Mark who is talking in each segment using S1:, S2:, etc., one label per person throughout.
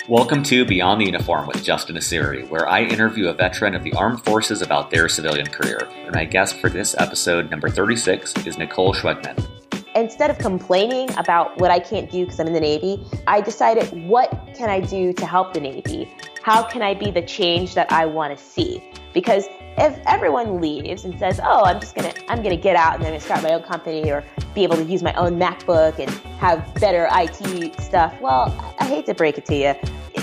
S1: Welcome to Beyond the Uniform with Justin Asiri, where I interview a veteran of the armed forces about their civilian career. And my guest for this episode, number 36, is Nicole Schwegman.
S2: Instead of complaining about what I can't do because I'm in the Navy, I decided, what can I do to help the Navy? How can I be the change that I want to see? Because if everyone leaves and says, oh, I'm gonna get out and I'm gonna start my own company or be able to use my own MacBook and have better IT stuff, well, I hate to break it to you,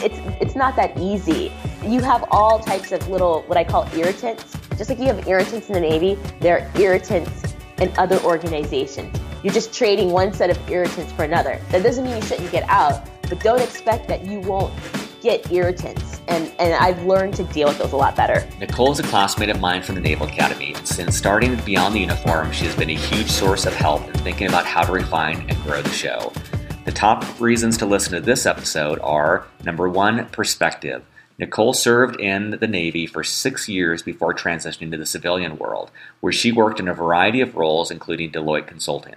S2: it's not that easy. You have all types of little, what I call irritants. Just like you have irritants in the Navy, there are irritants in other organizations. You're just trading one set of irritants for another. That doesn't mean you shouldn't get out, but don't expect that you won't get irritants. And I've learned to deal with those a lot better.
S1: Nicole is a classmate of mine from the Naval Academy, and since starting Beyond the Uniform, she has been a huge source of help in thinking about how to refine and grow the show. The top reasons to listen to this episode are, number one, perspective. Nicole served in the Navy for 6 years before transitioning to the civilian world, where she worked in a variety of roles, including Deloitte consulting.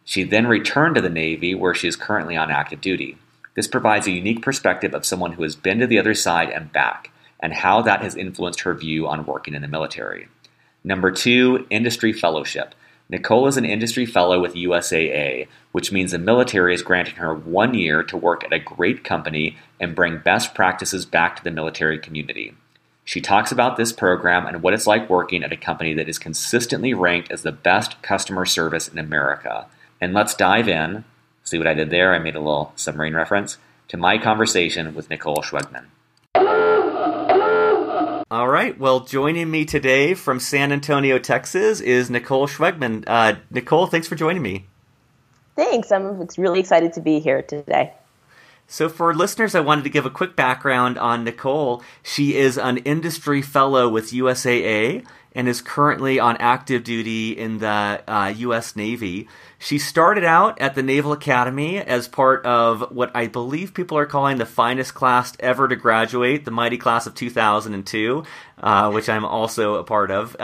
S1: She then returned to the Navy, where she is currently on active duty. This provides a unique perspective of someone who has been to the other side and back, and how that has influenced her view on working in the military. Number two, industry fellowship. Nicole is an industry fellow with USAA, which means the military is granting her 1 year to work at a great company and bring best practices back to the military community. She talks about this program and what it's like working at a company that is consistently ranked as the best customer service in America. And let's dive in. See what I did there? I made a little submarine reference to my conversation with Nicole Schwegman. All right. Well, joining me today from San Antonio, Texas, is Nicole Schwegman. Nicole, thanks for joining me.
S2: Thanks. I'm really excited to be here today.
S1: So for listeners, I wanted to give a quick background on Nicole. She is an industry fellow with USAA and is currently on active duty in the U.S. Navy. She started out at the Naval Academy as part of what I believe people are calling the finest class ever to graduate, the mighty class of 2002, which I'm also a part of.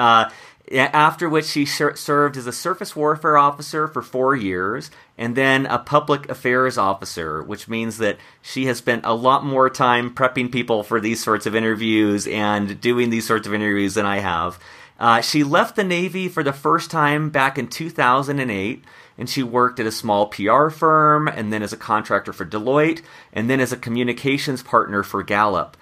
S1: After which she served as a surface warfare officer for 4 years, and then a public affairs officer, which means that she has spent a lot more time prepping people for these sorts of interviews and doing these sorts of interviews than I have. She left the Navy for the first time back in 2008, and she worked at a small PR firm, and then as a contractor for Deloitte, and then as a communications partner for Gallup.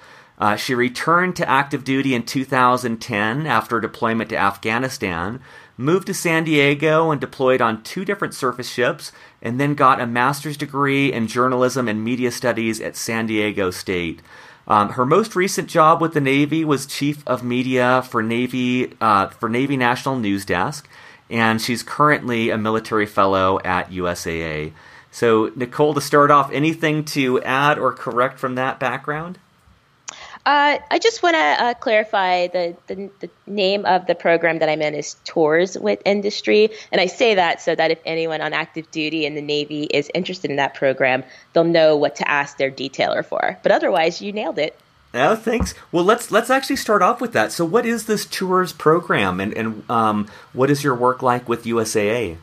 S1: She returned to active duty in 2010 after deployment to Afghanistan, moved to San Diego and deployed on 2 different surface ships, and then got a master's degree in journalism and media studies at San Diego State. Her most recent job with the Navy was chief of media for Navy National News Desk, and she's currently a military fellow at USAA. So, Nicole, to start off, anything to add or correct from that background?
S2: I just want to clarify the name of the program that I'm in is Tours with Industry. And I say that so that if anyone on active duty in the Navy is interested in that program, they'll know what to ask their detailer for. But otherwise, you nailed it.
S1: Oh, thanks. Well, let's actually start off with that. So what is this Tours program, and what is your work like with USAA?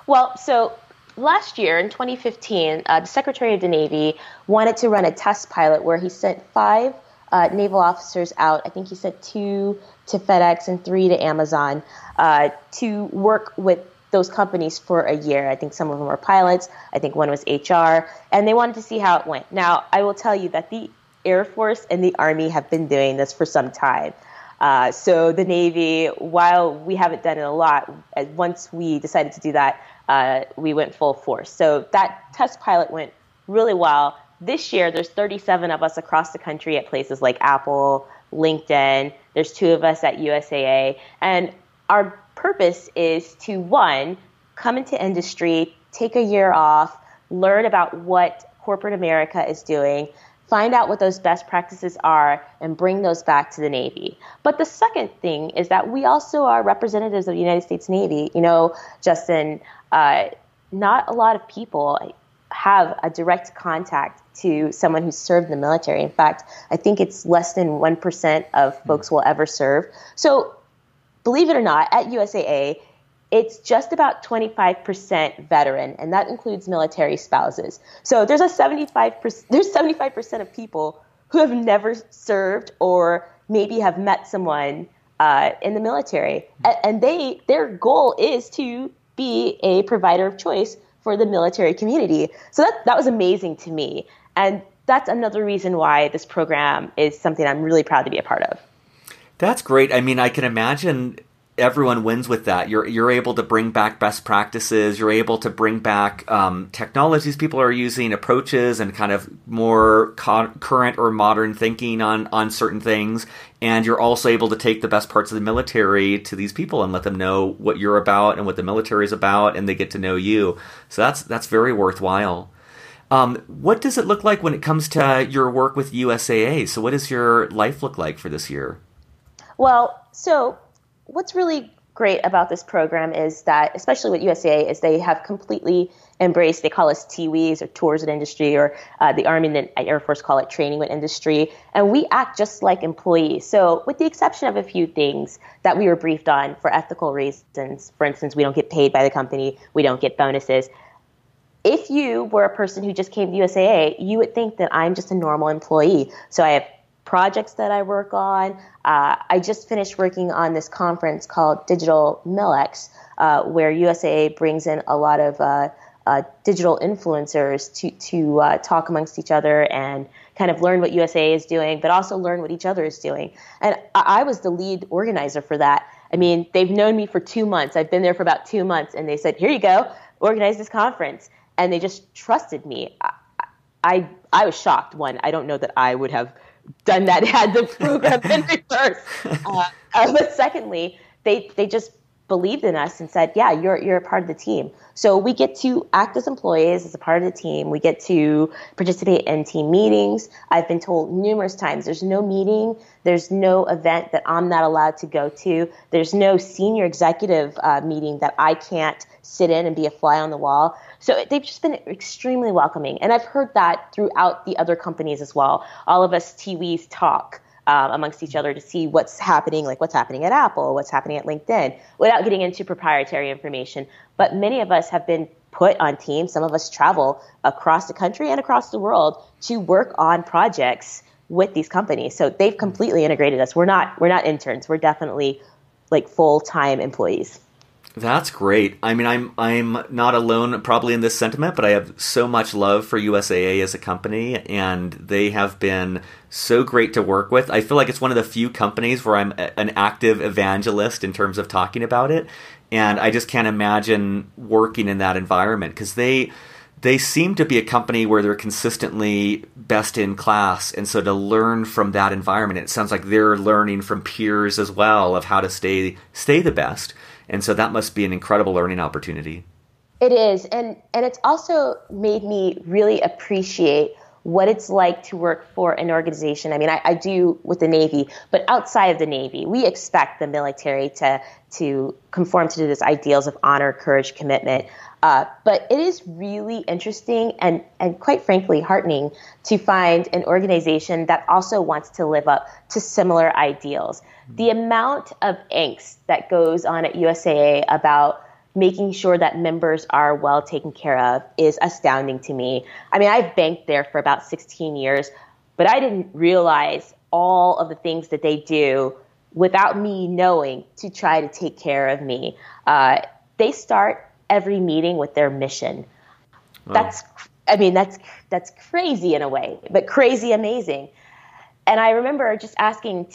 S2: Well, so last year in 2015, the Secretary of the Navy wanted to run a test pilot where he sent 5 naval officers out. I think he sent 2 to FedEx and 3 to Amazon to work with those companies for a year. I think some of them were pilots. I think one was HR. And they wanted to see how it went. Now, I will tell you that the Air Force and the Army have been doing this for some time. So the Navy, while we haven't done it a lot, once we decided to do that, we went full force. So that test pilot went really well. This year, there's 37 of us across the country at places like Apple, LinkedIn. There's 2 of us at USAA. And our purpose is to, 1, come into industry, take a year off, learn about what corporate America is doing, find out what those best practices are, and bring those back to the Navy. But the second thing is that we also are representatives of the United States Navy. You know, Justin, not a lot of people have a direct contact to someone who's served in the military. In fact, I think it's less than 1% of folks will ever serve. So believe it or not, at USAA, it's just about 25% veteran, and that includes military spouses. So there's 75% of people who have never served or maybe have met someone in the military, and their goal is to be a provider of choice for the military community. So that was amazing to me, and that's another reason why this program is something I'm really proud to be a part of.
S1: That's great. I mean, I can imagine everyone wins with that. You're able to bring back best practices. You're able to bring back technologies people are using, approaches, and kind of more current or modern thinking on certain things. And you're also able to take the best parts of the military to these people and let them know what you're about and what the military is about, and they get to know you. So that's very worthwhile. What does it look like when it comes to your work with USAA? So what does your life look like for this year?
S2: Well, so what's really great about this program is that, especially with USAA, is they have completely embraced, they call us TWIs or tours with industry, or the Army and Air Force call it training with industry. And we act just like employees. So with the exception of a few things that we were briefed on for ethical reasons, for instance, we don't get paid by the company, we don't get bonuses. If you were a person who just came to USAA, you would think that I'm just a normal employee. So I have projects that I work on. I just finished working on this conference called Digital MilX, where USAA brings in a lot of digital influencers to talk amongst each other and kind of learn what USAA is doing, but also learn what each other is doing. And I was the lead organizer for that. I mean, they've known me for 2 months. I've been there for about 2 months, and they said, here you go, organize this conference. And they just trusted me. I was shocked. One, I don't know that I would have done that had the program been reversed. But secondly, they just believed in us and said, yeah, you're a part of the team. So we get to act as employees as a part of the team. We get to participate in team meetings. I've been told numerous times there's no meeting, there's no event that I'm not allowed to go to. There's no senior executive meeting that I can't sit in and be a fly on the wall. So they've just been extremely welcoming. And I've heard that throughout the other companies as well. All of us TWIs talk amongst each other to see what's happening, like what's happening at Apple, what's happening at LinkedIn, without getting into proprietary information. But many of us have been put on teams. Some of us travel across the country and across the world to work on projects with these companies. So they've completely integrated us. We're not interns. We're definitely like full-time employees.
S1: That's great. I mean, I'm not alone probably in this sentiment, but I have so much love for USAA as a company, and they have been so great to work with. I feel like it's one of the few companies where I'm an active evangelist in terms of talking about it, and I just can't imagine working in that environment because they seem to be a company where they're consistently best in class, and so to learn from that environment, it sounds like they're learning from peers as well of how to stay the best. And so that must be an incredible learning opportunity.
S2: It is. And it's also made me really appreciate what it's like to work for an organization. I mean, I do with the Navy, but outside of the Navy, we expect the military to conform to these ideals of honor, courage, commitment. But it is really interesting and quite frankly heartening to find an organization that also wants to live up to similar ideals. The amount of angst that goes on at USAA about making sure that members are well taken care of is astounding to me. I mean, I've banked there for about 16 years, but I didn't realize all of the things that they do without me knowing to try to take care of me. They start every meeting with their mission. Wow. That's crazy in a way, but crazy amazing. And I remember just asking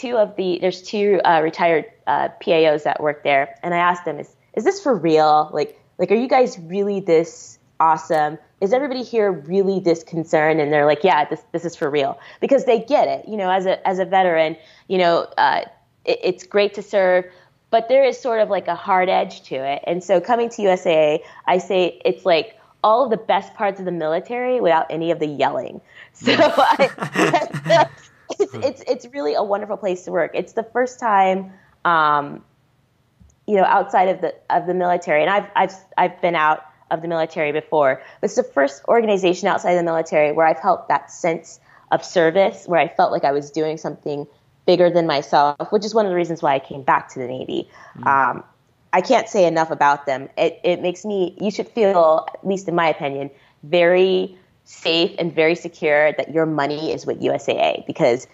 S2: there's two retired PAOs that work there, and I asked them, is this for real? Like, are you guys really this awesome? Is everybody here really this concerned? And they're like, yeah, this is for real, because they get it. You know, as a veteran, you know, it's great to serve, but there is sort of like a hard edge to it. And so coming to USAA, I say it's like all of the best parts of the military without any of the yelling. So it's really a wonderful place to work. It's the first time, you know, outside of the military, and I've been out of the military before. But it's the first organization outside of the military where I felt that sense of service, where I felt like I was doing something bigger than myself, which is one of the reasons why I came back to the Navy. I can't say enough about them. It makes you should feel, at least in my opinion, very safe and very secure that your money is with USAA, because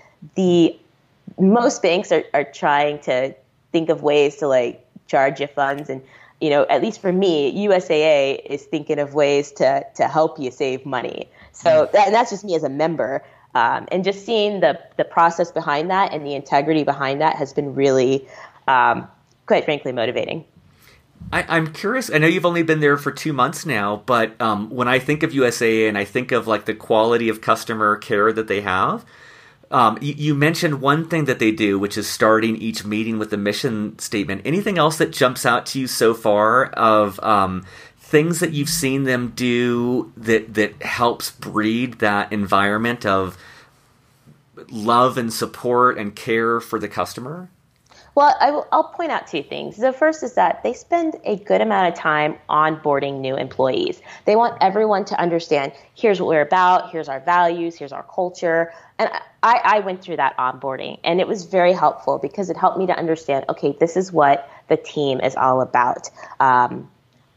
S2: most banks are trying to think of ways to like charge you funds. And, at least for me, USAA is thinking of ways to help you save money. So and that's just me as a member. And just seeing the process behind that and the integrity behind that has been really, quite frankly, motivating.
S1: I'm curious. I know you've only been there for 2 months now, but when I think of USAA and I think of like the quality of customer care that they have, you mentioned one thing that they do, which is starting each meeting with a mission statement. Anything else that jumps out to you so far of things that you've seen them do that helps breed that environment of love and support and care for the customer?
S2: Well, I'll point out two things. The first is that they spend a good amount of time onboarding new employees. They want everyone to understand, here's what we're about, here's our values, here's our culture. And I went through that onboarding, and it was very helpful because it helped me to understand, okay, this is what the team is all about.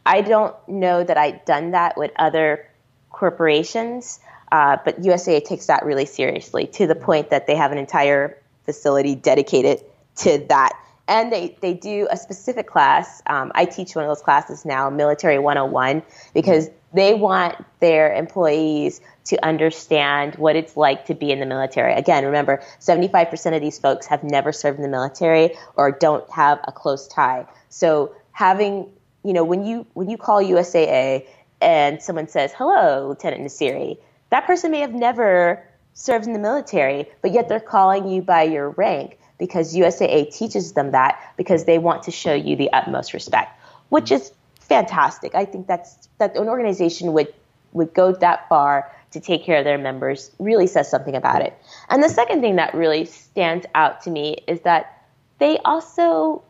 S2: I don't know that I'd done that with other corporations, but USAA takes that really seriously, to the point that they have an entire facility dedicated to that. And they do a specific class. I teach one of those classes now, Military 101, because they want their employees to understand what it's like to be in the military. Again, remember, 75% of these folks have never served in the military or don't have a close tie. So having, when you call USAA and someone says, "Hello, Lieutenant Nasiri," that person may have never served in the military, but yet they're calling you by your rank, because USAA teaches them that, because they want to show you the utmost respect, which is fantastic. I think that an organization would go that far to take care of their members really says something about it. And the second thing that really stands out to me is that they also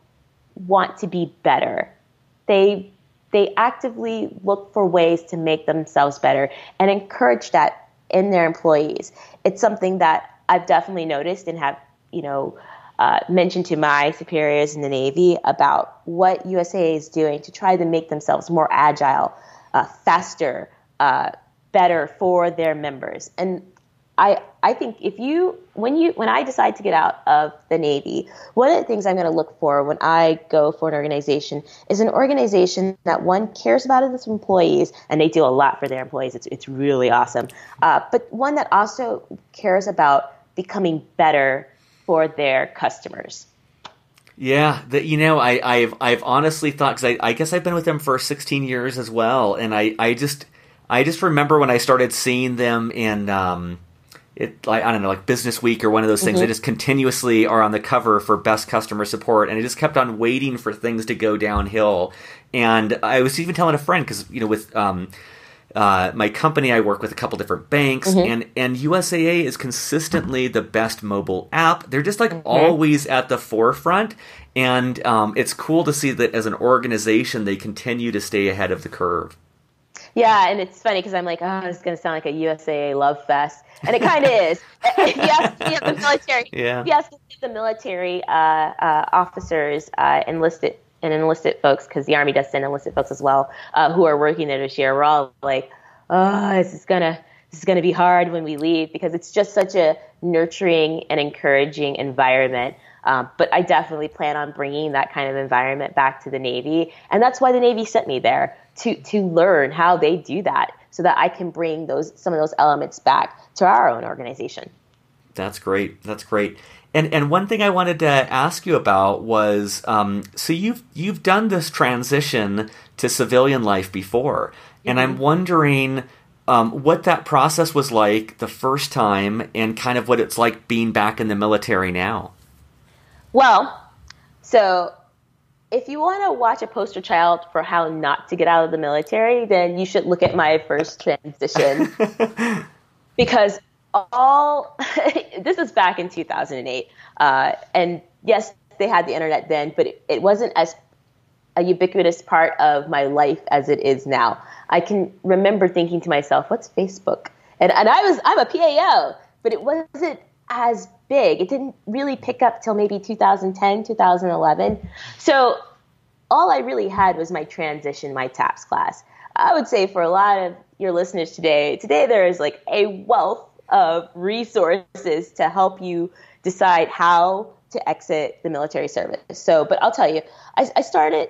S2: want to be better. They actively look for ways to make themselves better and encourage that in their employees. It's something that I've definitely noticed and have, mentioned to my superiors in the Navy about what USAA is doing to try to make themselves more agile, faster, better for their members. And I think when I decide to get out of the Navy, one of the things I'm going to look for when I go for an organization is an organization that, one, cares about its employees, and they do a lot for their employees. It's really awesome. But one that also cares about becoming better for their customers.
S1: Yeah, I've honestly thought, because I guess I've been with them for 16 years as well, and I just remember when I started seeing them in I don't know, like Business Week or one of those things. They just continuously are on the cover for best customer support, and I just kept on waiting for things to go downhill. And I was even telling a friend, because with my company, I work with a couple different banks, and USAA is consistently the best mobile app. They're just like always at the forefront, and it's cool to see that as an organization they continue to stay ahead of the curve.
S2: Yeah, and it's funny because I'm like, oh, this is going to sound like a USAA love fest, and it kind of is. Yes, the military. Yeah. Yes, the military officers, enlisted folks, because the Army does send enlisted folks as well, who are working there this year. We're all like, oh, this is gonna be hard when we leave, because it's just such a nurturing and encouraging environment. But I definitely plan on bringing that kind of environment back to the Navy, and that's why the Navy sent me there, to learn how they do that, so that I can bring some of those elements back to our own organization. That's great.
S1: And one thing I wanted to ask you about was, so you've done this transition to civilian life before, and I'm wondering what that process was like the first time, and kind of what it's like being back in the military now.
S2: Well, so if you want to watch a poster child for how not to get out of the military, then you should look at my first transition. Because this is back in 2008. And yes, they had the internet then, but it wasn't as a ubiquitous part of my life as it is now. I can remember thinking to myself, what's Facebook? And I'm a PAO, but it wasn't as big. It didn't really pick up till maybe 2010, 2011. So all I really had was my transition, my TAPS class. I would say for a lot of your listeners today there is like a wealth of resources to help you decide how to exit the military service. So, but I'll tell you, I started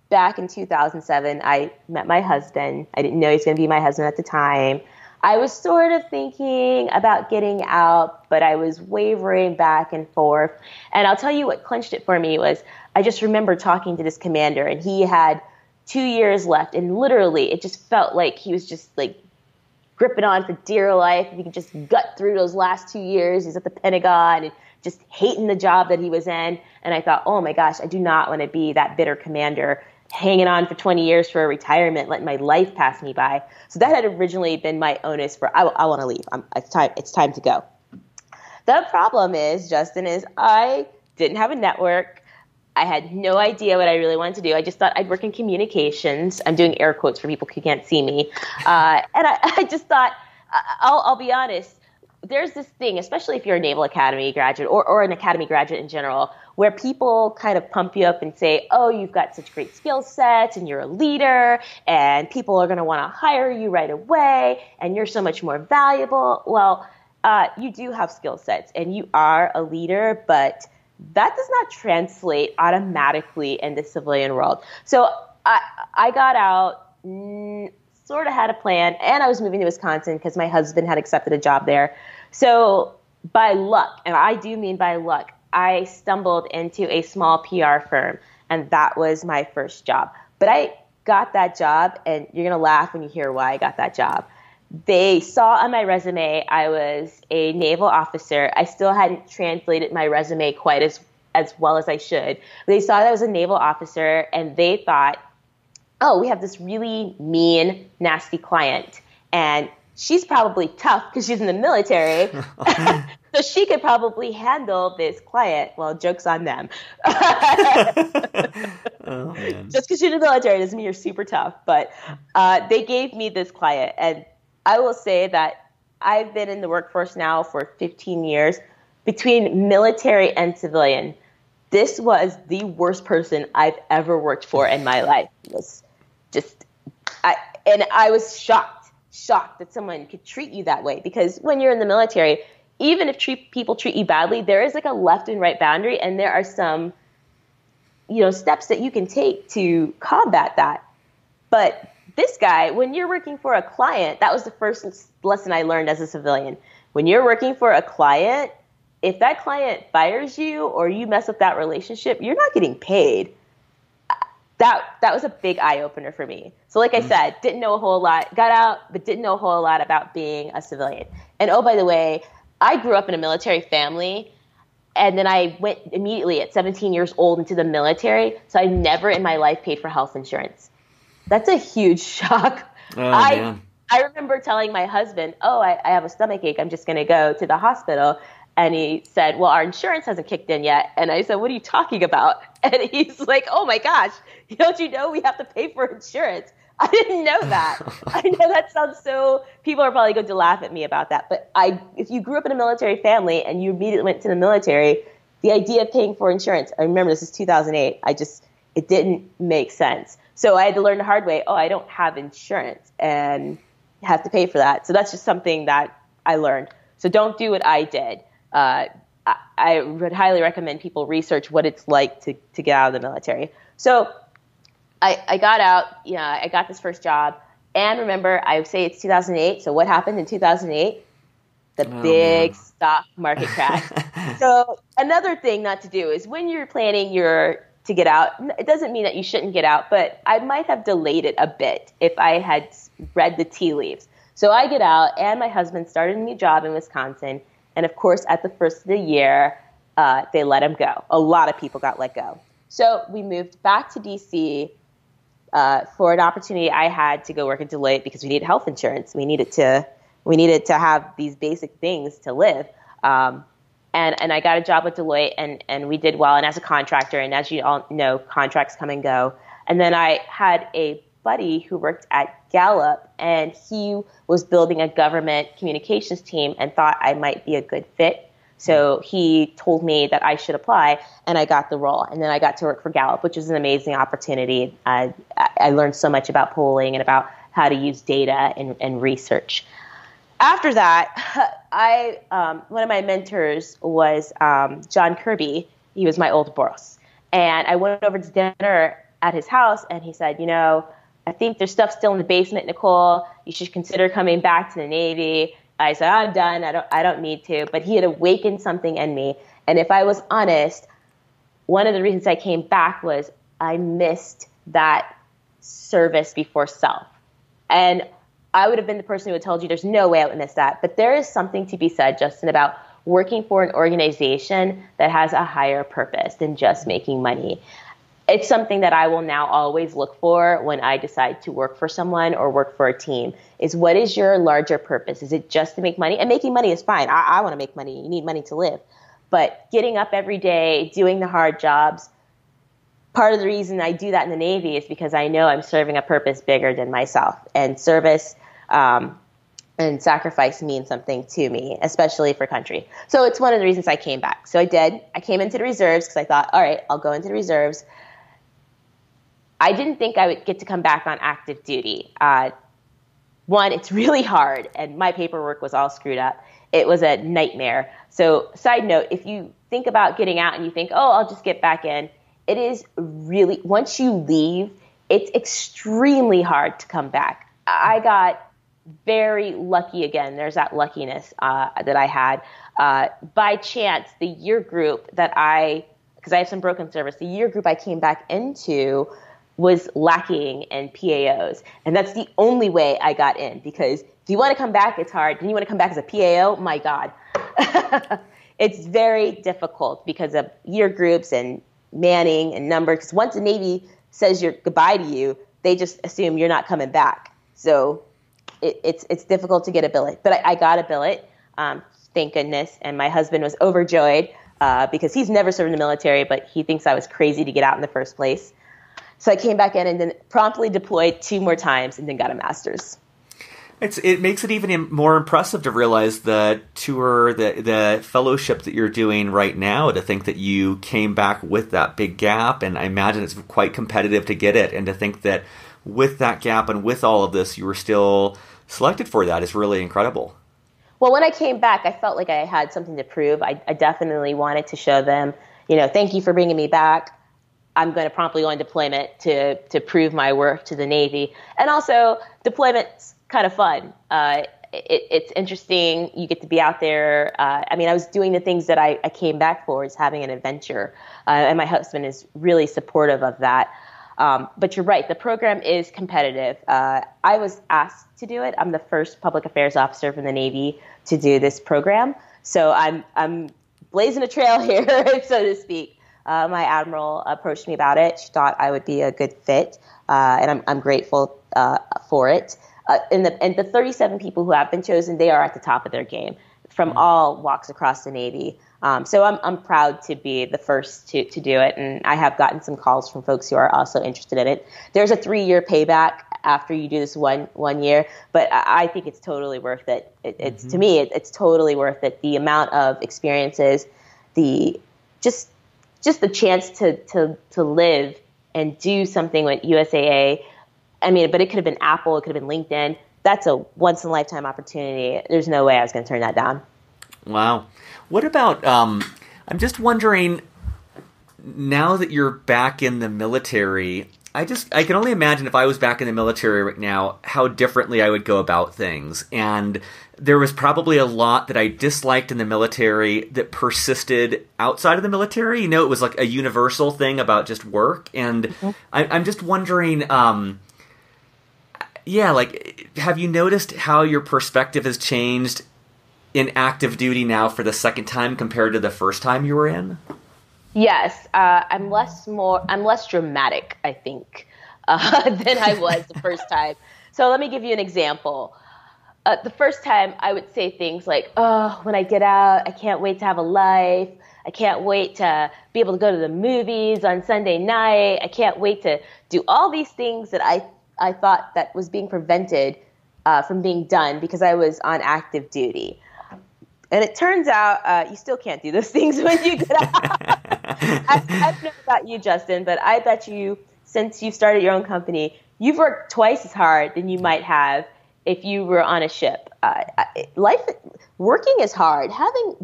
S2: back in 2007. I met my husband. I didn't know he was going to be my husband at the time. I was sort of thinking about getting out, but I was wavering back and forth. And I'll tell you what clinched it for me was I just remember talking to this commander, and he had 2 years left, and literally it just felt like he was just like gripping on for dear life. If he could just gut through those last 2 years, he's at the Pentagon and just hating the job that he was in. And I thought, oh my gosh, I do not want to be that bitter commander hanging on for 20 years for a retirement, letting my life pass me by. So that had originally been my onus for, I want to leave. It's time to go. The problem is, Justin, is I didn't have a network. I had no idea what I really wanted to do. I just thought I'd work in communications. I'm doing air quotes for people who can't see me. And I just thought, I'll be honest, there's this thing, especially if you're a Naval Academy graduate or an Academy graduate in general, where people kind of pump you up and say, oh, you've got such great skill sets and you're a leader and people are going to want to hire you right away and you're so much more valuable. Well, you do have skill sets and you are a leader, but that does not translate automatically in the civilian world. So I got out, sort of had a plan, and I was moving to Wisconsin because my husband had accepted a job there. So by luck, and I do mean by luck, I stumbled into a small PR firm, and that was my first job. But I got that job, and you're going to laugh when you hear why I got that job. They saw on my resume I was a naval officer. I still hadn't translated my resume quite as well as I should. They saw that I was a naval officer, and they thought, oh, we have this really mean, nasty client, and she's probably tough because she's in the military, so she could probably handle this client. Well, joke's on them.
S1: Oh, man.
S2: Just because you're in the military doesn't mean you're super tough, but they gave me this client, and I will say that I've been in the workforce now for 15 years. Between military and civilian, this was the worst person I've ever worked for in my life. It was just, I was shocked that someone could treat you that way, because when you're in the military, even if people treat you badly, there is like a left and right boundary, and there are some, steps that you can take to combat that. But this guy, when you're working for a client, that was the first lesson I learned as a civilian. When you're working for a client, if that client fires you or you mess up that relationship, you're not getting paid. That was a big eye-opener for me. So like I said, didn't know a whole lot, got out, but didn't know a whole lot about being a civilian. And oh, by the way, I grew up in a military family, and then I went immediately at 17 years old into the military, so I never in my life paid for health insurance. That's a huge shock.
S1: Oh, man.
S2: I remember telling my husband, I have a stomach ache, I'm just going to go to the hospital. And he said, well, our insurance hasn't kicked in yet. And I said, what are you talking about? And he's like, oh my gosh, don't you know we have to pay for insurance? I didn't know that. I know that sounds so, people are probably going to laugh at me about that. But if you grew up in a military family and you immediately went to the military, the idea of paying for insurance, I remember this is 2008, it didn't make sense. So I had to learn the hard way, I don't have insurance and have to pay for that. So that's just something that I learned. So don't do what I did. I would highly recommend people research what it's like to get out of the military. So I got out, I got this first job. And remember, I would say it's 2008. So what happened in 2008? The big stock market crash. So another thing not to do is when you're planning to get out, it doesn't mean that you shouldn't get out, but I might have delayed it a bit if I had read the tea leaves. So I get out, and my husband started a new job in Wisconsin. And of course, at the first of the year, they let him go. A lot of people got let go. So we moved back to DC for an opportunity I had to go work at Deloitte because we needed health insurance. We needed to have these basic things to live. And I got a job with Deloitte, and we did well. And as a contractor, and as you all know, contracts come and go. And then I had a buddy who worked at Gallup, and he was building a government communications team and thought I might be a good fit. So he told me that I should apply, and I got the role. And then I got to work for Gallup, which was an amazing opportunity. I learned so much about polling and about how to use data and research. After that, one of my mentors was John Kirby. He was my old boss. And I went over to dinner at his house, and he said, I think there's stuff still in the basement, Nicole. You should consider coming back to the Navy. I said, I'm done. I don't need to. But he had awakened something in me. And if I was honest, one of the reasons I came back was I missed that service before self. And I would have been the person who had told you there's no way I would miss that. But there is something to be said, Justin, about working for an organization that has a higher purpose than just making money. It's something that I will now always look for when I decide to work for someone or work for a team, is what is your larger purpose? Is it just to make money? And making money is fine. I want to make money. You need money to live. But getting up every day, doing the hard jobs, part of the reason I do that in the Navy is because I know I'm serving a purpose bigger than myself. And service and sacrifice mean something to me, especially for country. So it's one of the reasons I came back. So I did. I came into the reserves because I thought, all right, I'll go into the reserves. I didn't think I would get to come back on active duty. One, it's really hard, and my paperwork was all screwed up. It was a nightmare. So side note, if you think about getting out and you think, oh, I'll just get back in, it is really, once you leave, it's extremely hard to come back. I got very lucky again. There's that luckiness that I had. By chance, the year group that because I have some broken service, the year group I came back into was lacking in PAOs. And that's the only way I got in, because if you want to come back, it's hard. Then you want to come back as a PAO, my God. It's very difficult because of year groups and manning and number. Because once the Navy says goodbye to you, they just assume you're not coming back. So it's difficult to get a billet. But I got a billet, thank goodness. And my husband was overjoyed because he's never served in the military, but he thinks I was crazy to get out in the first place. So I came back in and then promptly deployed 2 more times and then got a master's.
S1: It makes it even more impressive to realize the tour, the fellowship that you're doing right now, to think that you came back with that big gap. And I imagine it's quite competitive to get it. And to think that with that gap and with all of this, you were still selected for that is really incredible.
S2: Well, when I came back, I felt like I had something to prove. I definitely wanted to show them, thank you for bringing me back. I'm going to promptly go on deployment to prove my worth to the Navy. And also, deployment's kind of fun. It's interesting. You get to be out there. I was doing the things that I came back for, is having an adventure. And my husband is really supportive of that. But you're right. The program is competitive. I was asked to do it. I'm the first public affairs officer from the Navy to do this program. So I'm blazing a trail here, so to speak. My admiral approached me about it. She thought I would be a good fit, and I'm grateful for it. And the 37 people who have been chosen, they are at the top of their game from all walks across the Navy. So I'm proud to be the first to do it, and I have gotten some calls from folks who are also interested in it. There's a 3-year payback after you do this one year, but I think it's totally worth it. It's to me, it's totally worth it. The amount of experiences, just the chance to live and do something with USAA. But it could have been Apple, it could have been LinkedIn. That's a once in a lifetime opportunity. There's no way I was going to turn that down.
S1: Wow. What about, I'm just wondering, now that you're back in the military, I can only imagine if I was back in the military right now, how differently I would go about things. And there was probably a lot that I disliked in the military that persisted outside of the military. It was like a universal thing about just work. And I'm just wondering, have you noticed how your perspective has changed in active duty now for the second time compared to the first time you were in?
S2: Yes, I'm less dramatic, I think, than I was the first time. So let me give you an example. The first time I would say things like, oh, when I get out, I can't wait to have a life. I can't wait to be able to go to the movies on Sunday night. I can't wait to do all these things that I thought that was being prevented from being done because I was on active duty. And it turns out you still can't do those things when you get out. I don't know about you, Justin, but I bet you, since you started your own company, you've worked twice as hard than you might have if you were on a ship. Working is hard.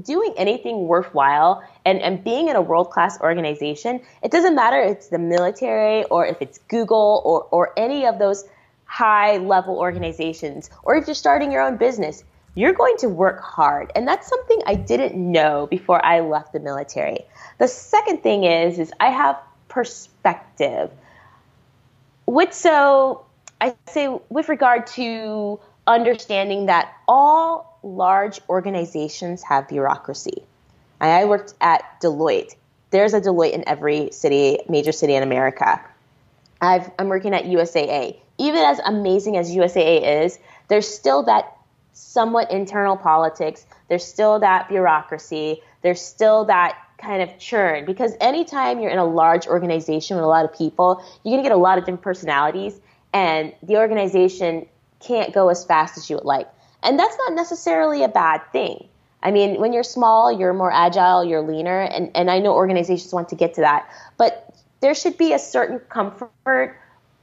S2: Doing anything worthwhile and being in a world-class organization, it doesn't matter if it's the military or if it's Google or any of those high-level organizations, or if you're starting your own business, you're going to work hard. And that's something I didn't know before I left the military. The second thing is I have perspective. I say with regard to understanding that all large organizations have bureaucracy. I worked at Deloitte. There's a Deloitte in every major city in America. I'm working at USAA. Even as amazing as USAA is, there's still that somewhat internal politics. There's still that bureaucracy. There's still that kind of churn, because anytime you're in a large organization with a lot of people, you're going to get a lot of different personalities, and the organization can't go as fast as you would like. And that's not necessarily a bad thing. I mean, when you're small, you're more agile, you're leaner, and I know organizations want to get to that. But there should be a certain comfort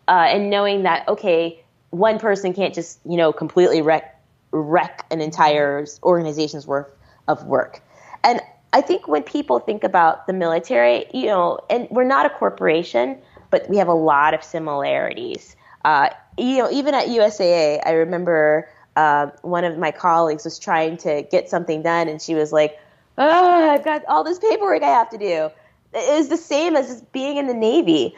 S2: in knowing that, okay, one person can't just, completely wreck an entire organization's worth of work. And I think when people think about the military, and we're not a corporation, but we have a lot of similarities. Even at USAA, I remember one of my colleagues was trying to get something done, and she was like, "Oh, I've got all this paperwork I have to do." It is the same as being in the Navy.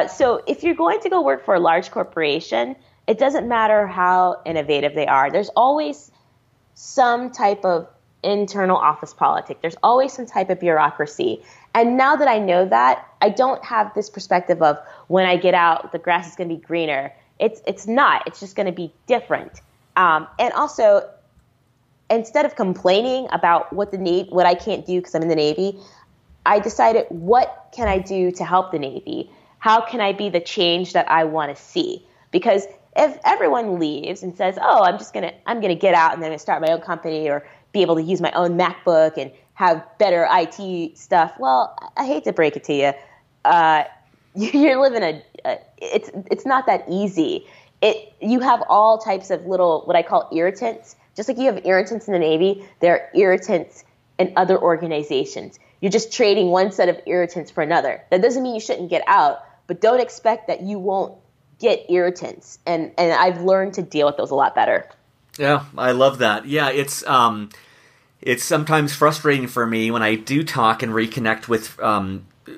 S2: So if you're going to go work for a large corporation, it doesn't matter how innovative they are. There's always some type of internal office politics. There's always some type of bureaucracy. And now that I know that, I don't have this perspective of when I get out, the grass is going to be greener. It's not. It's just going to be different. And also, instead of complaining about what I can't do because I'm in the Navy, I decided, what can I do to help the Navy? How can I be the change that I want to see? Because if everyone leaves and says, "Oh, I'm going to get out and then I'm going to start my own company or be able to use my own MacBook and have better IT stuff," well, I hate to break it to you. You're living it's not that easy. You have all types of little, what I call irritants. Just like you have irritants in the Navy, there are irritants in other organizations. You're just trading one set of irritants for another. That doesn't mean you shouldn't get out, but don't expect that you won't get irritants. And I've learned to deal with those a lot better.
S1: Yeah, I love that. Yeah, it's sometimes frustrating for me when I do talk and reconnect with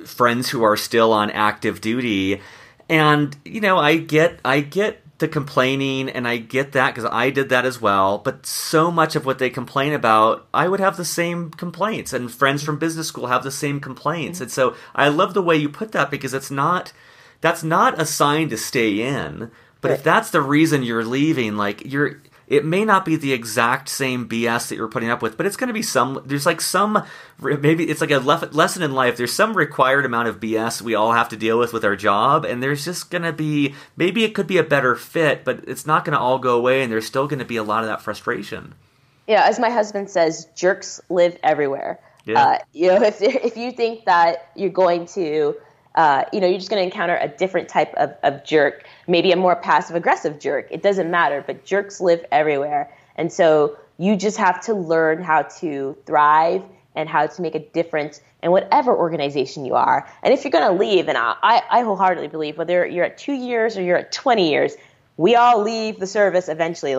S1: friends who are still on active duty, and I get the complaining, and I get that because I did that as well. But so much of what they complain about, I would have the same complaints, and friends from business school have the same complaints. Mm-hmm. And so I love the way you put that, because that's not a sign to stay in. But right. If that's the reason you're leaving, it may not be the exact same BS that you're putting up with, but it's going to be maybe it's like a lesson in life. There's some required amount of BS we all have to deal with our job, and there's just going to be, maybe it could be a better fit, but it's not going to all go away, and there's still going to be a lot of that frustration.
S2: Yeah, as my husband says, jerks live everywhere. Yeah. If you think that you're going to you're just going to encounter a different type of jerk, maybe a more passive-aggressive jerk. It doesn't matter, but jerks live everywhere. And so you just have to learn how to thrive and how to make a difference in whatever organization you are. And if you're going to leave, and I wholeheartedly believe, whether you're at 2 years or you're at 20 years, we all leave the service eventually.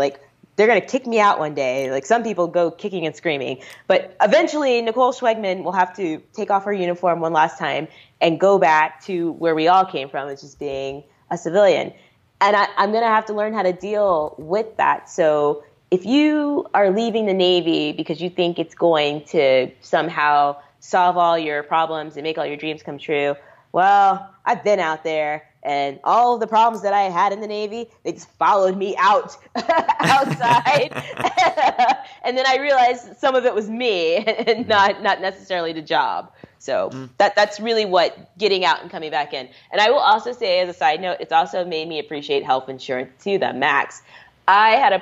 S2: They're going to kick me out one day. Some people go kicking and screaming. But eventually, Nicole Schwegman will have to take off her uniform one last time and go back to where we all came from, which is being a civilian. And I'm going to have to learn how to deal with that. So if you are leaving the Navy because you think it's going to somehow solve all your problems and make all your dreams come true, well, I've been out there. And all of the problems that I had in the Navy, they just followed me outside. And then I realized some of it was me and not necessarily the job. So that's really what getting out and coming back in. And I will also say, as a side note, it's also made me appreciate health insurance to the max. I had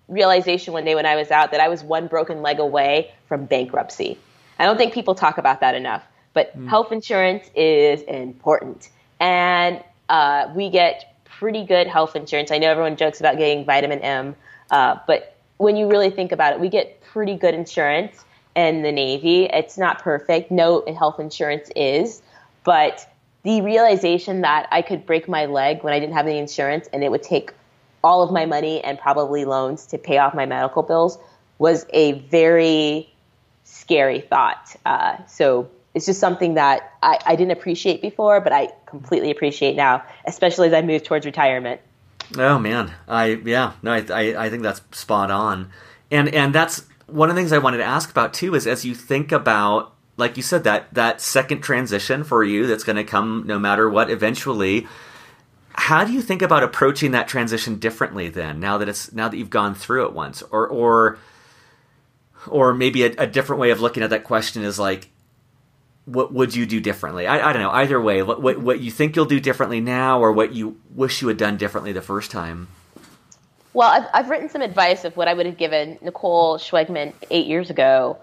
S2: realization one day when I was out that I was one broken leg away from bankruptcy. I don't think people talk about that enough, but health insurance is important. And we get pretty good health insurance. I know everyone jokes about getting vitamin M, but when you really think about it, we get pretty good insurance in the Navy. It's not perfect. No health insurance is, but the realization that I could break my leg when I didn't have any insurance and it would take all of my money and probably loans to pay off my medical bills was a very scary thought. So it's just something that I didn't appreciate before, but I completely appreciate now, especially as I move towards retirement.
S1: Oh man, I think that's spot on, and that's one of the things I wanted to ask about too. Is as you think about, like you said, that second transition for you that's going to come no matter what eventually. How do you think about approaching that transition differently then? Now that you've gone through it once, or maybe a different way of looking at that question is like, what would you do differently? I don't know. Either way, what you think you'll do differently now, or what you wish you had done differently the first time?
S2: Well, I've written some advice of what I would have given Nicole Schwegman 8 years ago,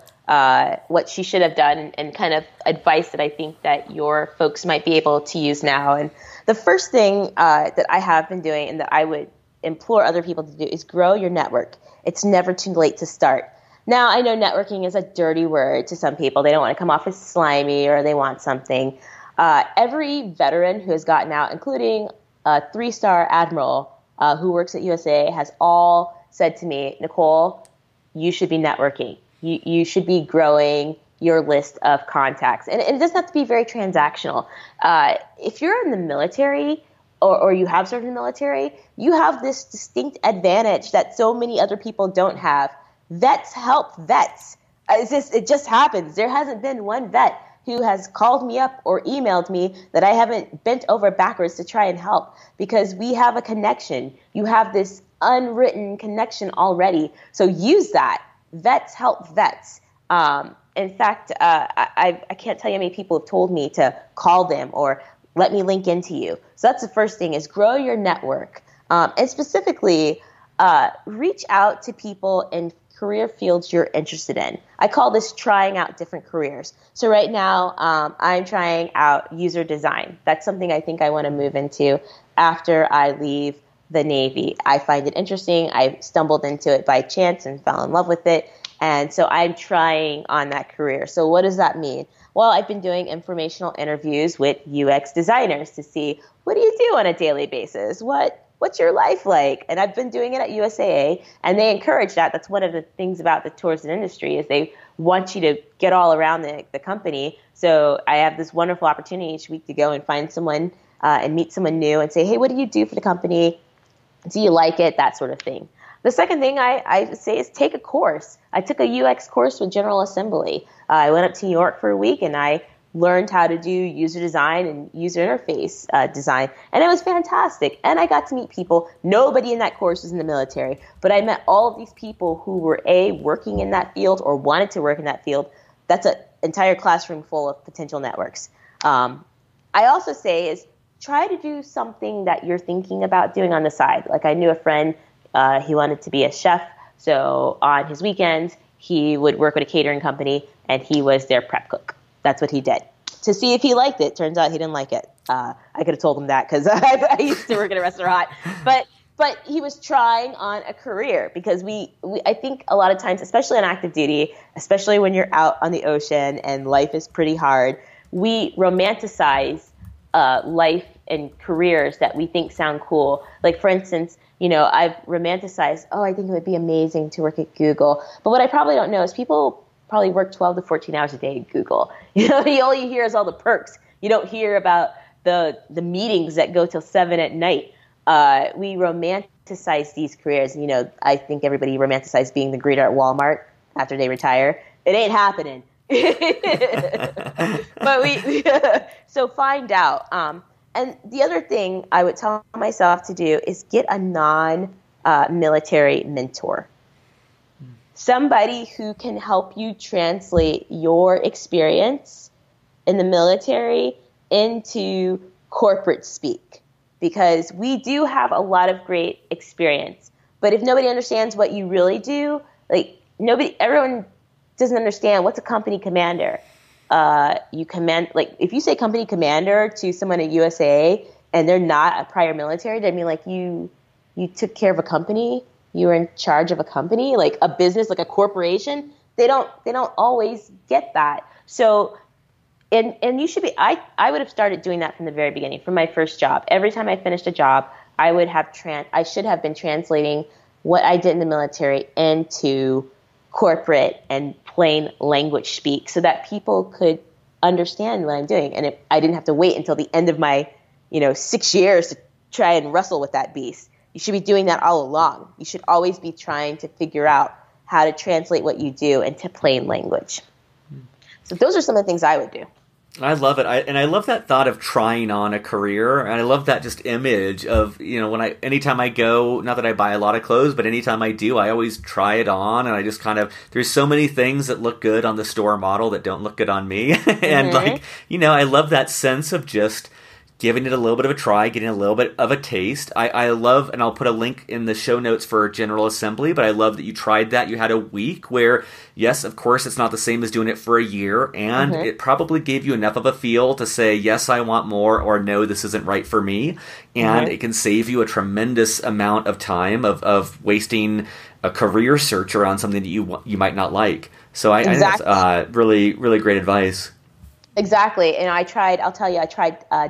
S2: what she should have done, and kind of advice that I think that your folks might be able to use now. And the first thing that I have been doing and that I would implore other people to do is grow your network. It's never too late to start. Now, I know networking is a dirty word to some people. They don't want to come off as slimy, or they want something. Every veteran who has gotten out, including a 3-star admiral who works at USAA, has all said to me, Nicole, you should be networking. You should be growing your list of contacts. And it doesn't have to be very transactional. If you're in the military or you have served in the military, you have this distinct advantage that so many other people don't have. Vets help vets. It just happens. There hasn't been one vet who has called me up or emailed me that I haven't bent over backwards to try and help, because we have a connection. You have this unwritten connection already. So use that. Vets help vets. In fact, I can't tell you how many people have told me to call them or let me link into you. So that's the first thing, is grow your network. And specifically, reach out to people in career fields you're interested in. I call this trying out different careers. So right now, I'm trying out user design. That's something I think I want to move into after I leave the Navy. I find it interesting. I stumbled into it by chance and fell in love with it. And so I'm trying on that career. So what does that mean? Well, I've been doing informational interviews with UX designers to see, what do you do on a daily basis? What's your life like? And I've been doing it at USAA, and they encourage that. That's one of the things about the tourism industry, is they want you to get all around the company. So I have this wonderful opportunity each week to go and find someone and meet someone new and say, hey, what do you do for the company? Do you like it? That sort of thing. The second thing I say is take a course. I took a UX course with General Assembly. I went up to New York for a week, and I learned how to do user design and user interface design. And it was fantastic. And I got to meet people. Nobody in that course was in the military, but I met all of these people who were working in that field or wanted to work in that field. That's an entire classroom full of potential networks. I also say is try to do something that you're thinking about doing on the side. Like I knew a friend, he wanted to be a chef. So on his weekends, he would work with a catering company, and he was their prep cook. That's what he did to see if he liked it. Turns out he didn't like it. I could have told him that, because I used to work in a restaurant. But he was trying on a career, because I think a lot of times, especially on active duty, especially when you're out on the ocean and life is pretty hard, we romanticize life and careers that we think sound cool. Like, for instance, I've romanticized, I think it would be amazing to work at Google. But what I probably don't know is people probably work 12 to 14 hours a day at Google. All you hear is all the perks. You don't hear about the meetings that go till 7 at night. We romanticize these careers. I think everybody romanticizes being the greeter at Walmart after they retire. It ain't happening. But so find out. And the other thing I would tell myself to do is get a non-military mentor. Somebody who can help you translate your experience in the military into corporate speak. Because we do have a lot of great experience, But if nobody understands what you really do, like everyone doesn't understand what's a company commander. You command, like if you say company commander to someone at USAA and they're not a prior military, they mean like you took care of a company, you were in charge of a company, like a business, like a corporation. They don't always get that. So, and you should be, I would have started doing that from the very beginning, from my first job. Every time I finished a job, I should have been translating what I did in the military into corporate and plain language speak so that people could understand what I'm doing. And I didn't have to wait until the end of my, 6 years to try and wrestle with that beast. You should be doing that all along. You should always be trying to figure out how to translate what you do into plain language. So those are some of the things I would do.
S1: I love it. I love that thought of trying on a career. And I love that just image of, anytime I go, not that I buy a lot of clothes, but anytime I do, I always try it on. And I just there's so many things that look good on the store model that don't look good on me. And I love that sense of just giving it a little bit of a try, getting a little bit of a taste. I love, and I'll put a link in the show notes for General Assembly, but I love that you tried that. You had a week where, yes, of course, it's not the same as doing it for a year, and it probably gave you enough of a feel to say, yes, I want more, or no, this isn't right for me. And it can save you a tremendous amount of time of wasting a career search around something that you might not like. So I think that's really, really great advice.
S2: Exactly. And I tried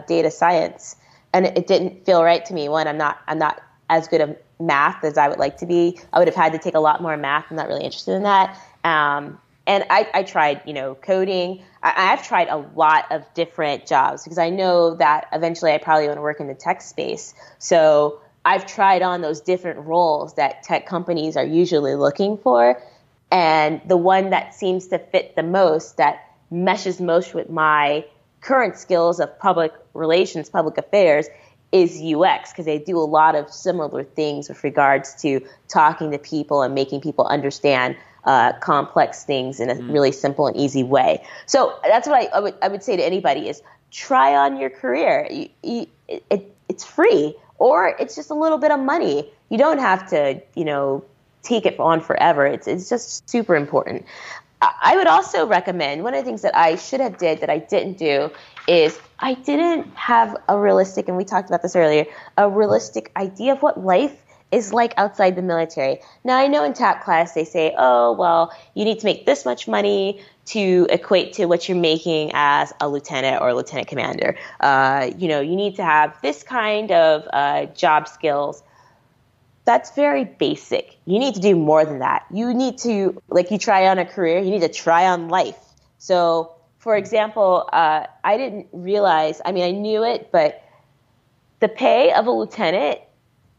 S2: data science, and it didn't feel right to me. One, I'm not as good at math as I would like to be. I would have had to take a lot more math. I'm not really interested in that. And I tried, coding. I've tried a lot of different jobs because I know that eventually I probably want to work in the tech space. So I've tried on those different roles that tech companies are usually looking for. And the one that seems to fit the most, that meshes most with my current skills of public relations, public affairs, is UX, because they do a lot of similar things with regards to talking to people and making people understand complex things in a really simple and easy way. So that's what I would say to anybody is try on your career. It's free, or it's just a little bit of money. You don't have to, take it on forever. It's just super important. I would also recommend, one of the things that I should have did that I didn't do is I didn't have a realistic, and we talked about this earlier, a realistic idea of what life is like outside the military. Now, I know in TAP class they say, oh, well, you need to make this much money to equate to what you're making as a lieutenant or lieutenant commander. You need to have this kind of job skills. That's very basic. You need to do more than that. You need to, like you try on a career, you need to try on life. So, for example, I didn't realize, I knew it, but the pay of a lieutenant,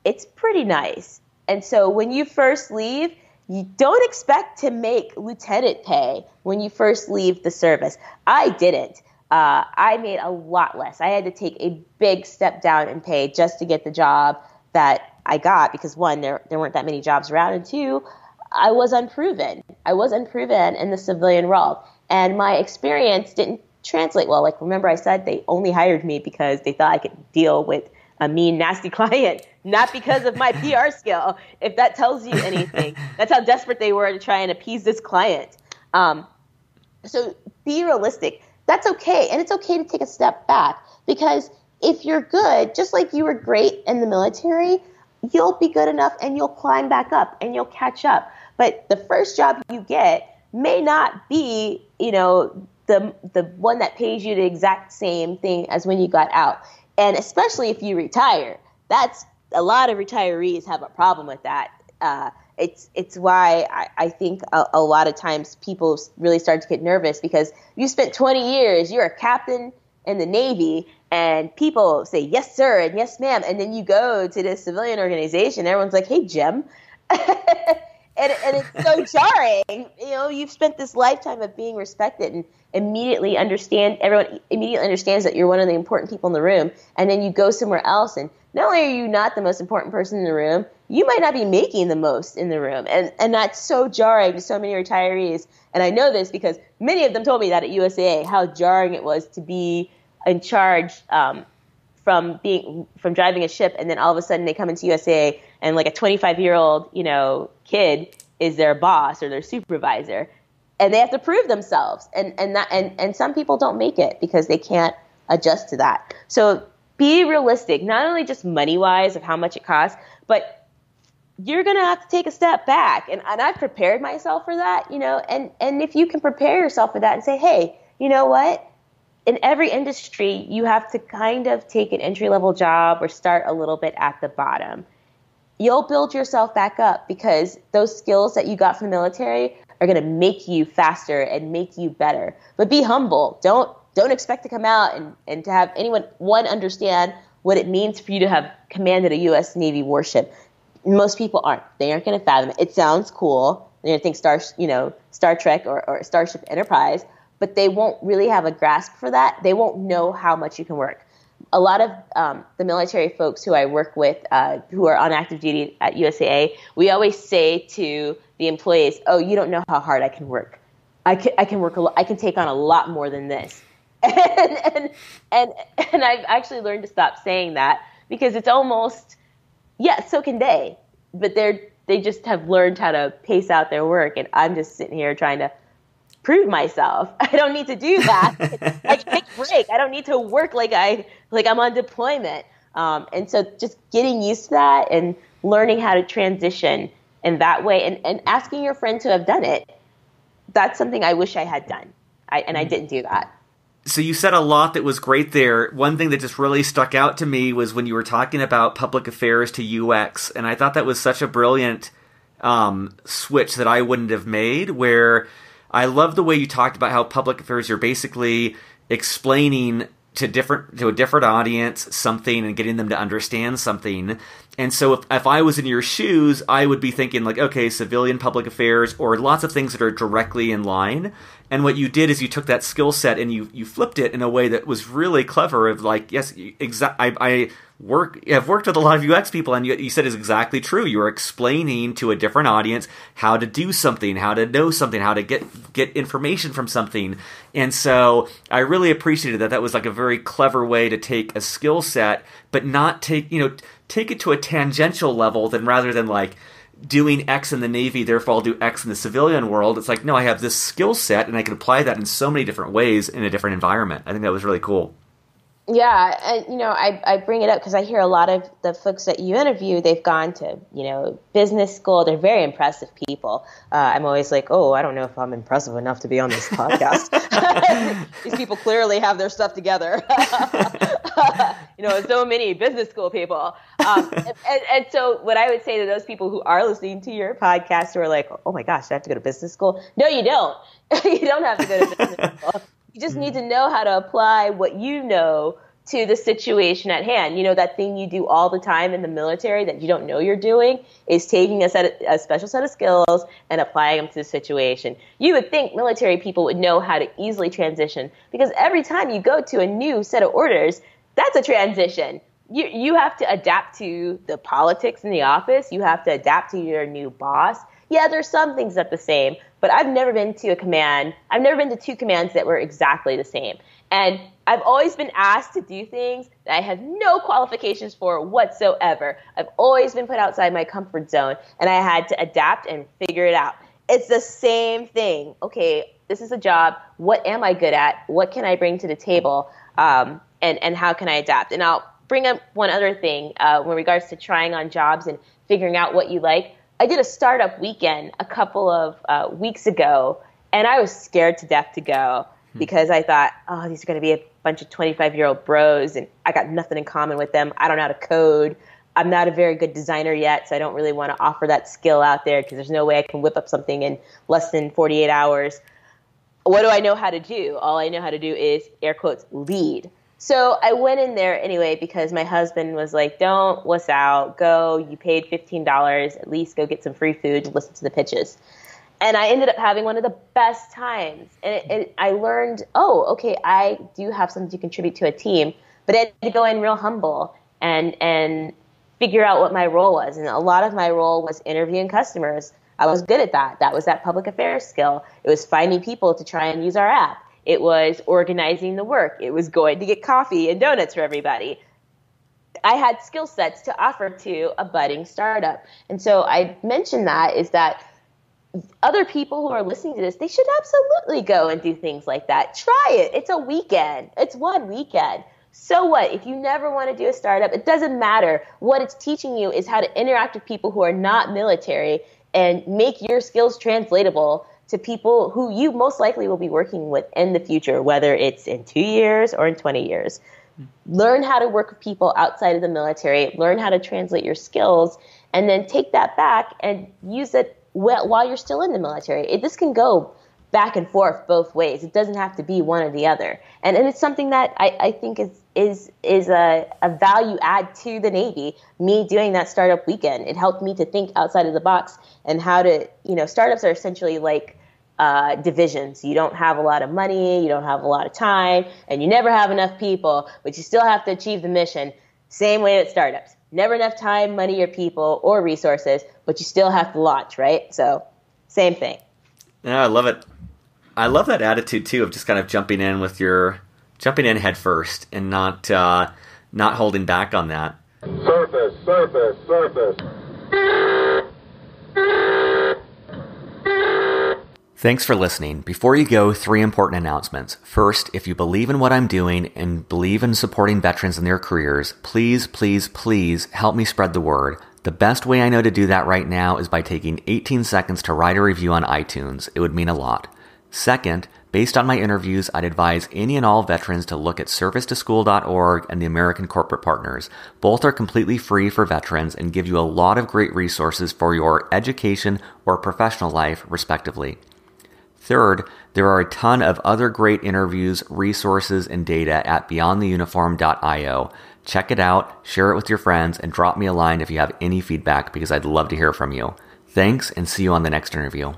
S2: it's pretty nice. And so when you first leave, you don't expect to make lieutenant pay when you first leave the service. I didn't. I made a lot less. I had to take a big step down in pay just to get the job that I got, because one, there weren't that many jobs around, and two, I was unproven. I was unproven in the civilian world, and my experience didn't translate well. Like, remember I said they only hired me because they thought I could deal with a mean, nasty client, not because of my PR skill. If that tells you anything, that's how desperate they were to try and appease this client. So be realistic. That's okay, and it's okay to take a step back, because if you're good, just like you were great in the military, you'll be good enough and you'll climb back up and you'll catch up. But the first job you get may not be, the one that pays you the exact same thing as when you got out. And especially if you retire, that's a lot of retirees have a problem with that. It's why I think a lot of times people really start to get nervous, because you spent 20 years, you're a captain in the Navy, and people say, yes, sir, and yes, ma'am. And then you go to this civilian organization, everyone's like, hey, Jim. and it's so jarring. You've spent this lifetime of being respected, and everyone immediately understands that you're one of the important people in the room. And then you go somewhere else, and not only are you not the most important person in the room, you might not be making the most in the room. And that's so jarring to so many retirees. And I know this because many of them told me that at USAA, how jarring it was to be in charge from driving a ship, and then all of a sudden they come into USAA and like a 25-year-old, kid is their boss or their supervisor, and they have to prove themselves. And some people don't make it because they can't adjust to that. So be realistic, not only just money-wise of how much it costs, but you're going to have to take a step back. And I've prepared myself for that, and if you can prepare yourself for that and say, hey, you know what? In every industry, you have to kind of take an entry-level job or start a little bit at the bottom. You'll build yourself back up because those skills that you got from the military are going to make you faster and make you better. But be humble. Don't expect to come out and to have anyone understand what it means for you to have commanded a U.S. Navy warship. Most people aren't. They aren't going to fathom it. It sounds cool. They're going to think Star Trek or Starship Enterprise, but they won't really have a grasp for that. They won't know how much you can work. A lot of the military folks who I work with who are on active duty at USAA, we always say to the employees, oh, you don't know how hard I can work. I can work a lot. I can take on a lot more than this. And I've actually learned to stop saying that because it's almost, so can they. But they just have learned how to pace out their work. And I'm just sitting here trying to prove myself. I don't need to do that. I can take a break. I don't need to work like I'm on deployment. And so just getting used to that and learning how to transition in that way and asking your friend to have done it. That's something I wish I had done. I didn't do that.
S1: So you said a lot that was great there. One thing that just really stuck out to me was when you were talking about public affairs to UX. And I thought that was such a brilliant switch that I wouldn't have made, where I love the way you talked about how public affairs, you're basically explaining to a different audience something and getting them to understand something. And so if I was in your shoes, I would be thinking like, okay, civilian public affairs or lots of things that are directly in line. And what you did is you took that skill set and you flipped it in a way that was really clever of like, yes, I've worked with a lot of UX people, and you said is exactly true. You were explaining to a different audience how to do something, how to know something, how to get information from something. And so I really appreciated that. That was like a very clever way to take a skill set, but not take it to a tangential level, then rather than like doing X in the Navy, therefore I'll do X in the civilian world. It's like, no, I have this skill set and I can apply that in so many different ways in a different environment. I think that was really cool.
S2: Yeah, and I bring it up because I hear a lot of the folks that you interview, they've gone to business school. They're very impressive people. I'm always like, oh, I don't know if I'm impressive enough to be on this podcast. These people clearly have their stuff together. So many business school people. And so what I would say to those people who are listening to your podcast who are like, oh my gosh, I have to go to business school. No, you don't. You don't have to go to business school. You just need to know how to apply what you know to the situation at hand. That thing you do all the time in the military that you don't know you're doing is taking a special set of skills and applying them to the situation. You would think military people would know how to easily transition because every time you go to a new set of orders, that's a transition. You have to adapt to the politics in the office. You have to adapt to your new boss. Yeah, there's some things that are the same, but I've never been to two commands that were exactly the same. And I've always been asked to do things that I have no qualifications for whatsoever. I've always been put outside my comfort zone, and I had to adapt and figure it out. It's the same thing. Okay, this is a job. What am I good at? What can I bring to the table? And how can I adapt? And I'll bring up one other thing in regards to trying on jobs and figuring out what you like. I did a startup weekend a couple of weeks ago, and I was scared to death to go because I thought, oh, these are going to be a bunch of 25-year-old bros, and I got nothing in common with them. I don't know how to code. I'm not a very good designer yet, so I don't really want to offer that skill out there because there's no way I can whip up something in less than 48 hours. What do I know how to do? All I know how to do is, air quotes, lead. So I went in there anyway because my husband was like, don't wuss out, go, you paid $15, at least go get some free food and listen to the pitches. And I ended up having one of the best times. And I learned, oh, okay, I do have something to contribute to a team, but I had to go in real humble and figure out what my role was. And a lot of my role was interviewing customers. I was good at that. That was that public affairs skill. It was finding people to try and use our app. It was organizing the work. It was going to get coffee and donuts for everybody. I had skill sets to offer to a budding startup. And so I mentioned that is that other people who are listening to this, they should absolutely go and do things like that. Try it. It's a weekend. It's one weekend. So what? If you never want to do a startup, it doesn't matter. What it's teaching you is how to interact with people who are not military and make your skills translatable to people who you most likely will be working with in the future, whether it's in 2 years or in 20 years. Learn how to work with people outside of the military, learn how to translate your skills, and then take that back and use it while you're still in the military. This can go back and forth both ways. It doesn't have to be one or the other. And it's something that I think is a value add to the Navy, me doing that startup weekend. It helped me to think outside of the box and how to, startups are essentially like divisions. You don't have a lot of money, you don't have a lot of time, and you never have enough people, but you still have to achieve the mission. Same way with startups. Never enough time, money, or people, or resources, but you still have to launch, right? So, same thing.
S1: Yeah, I love it. I love that attitude too of just kind of jumping in head first and not holding back on that. Surface. Thanks for listening. Before you go, 3 important announcements. First, if you believe in what I'm doing and believe in supporting veterans in their careers, please, please, please help me spread the word. The best way I know to do that right now is by taking 18 seconds to write a review on iTunes. It would mean a lot. Second, based on my interviews, I'd advise any and all veterans to look at servicetoschool.org and the American Corporate Partners. Both are completely free for veterans and give you a lot of great resources for your education or professional life, respectively. Third, there are a ton of other great interviews, resources, and data at beyondtheuniform.io. Check it out, share it with your friends, and drop me a line if you have any feedback because I'd love to hear from you. Thanks, and see you on the next interview.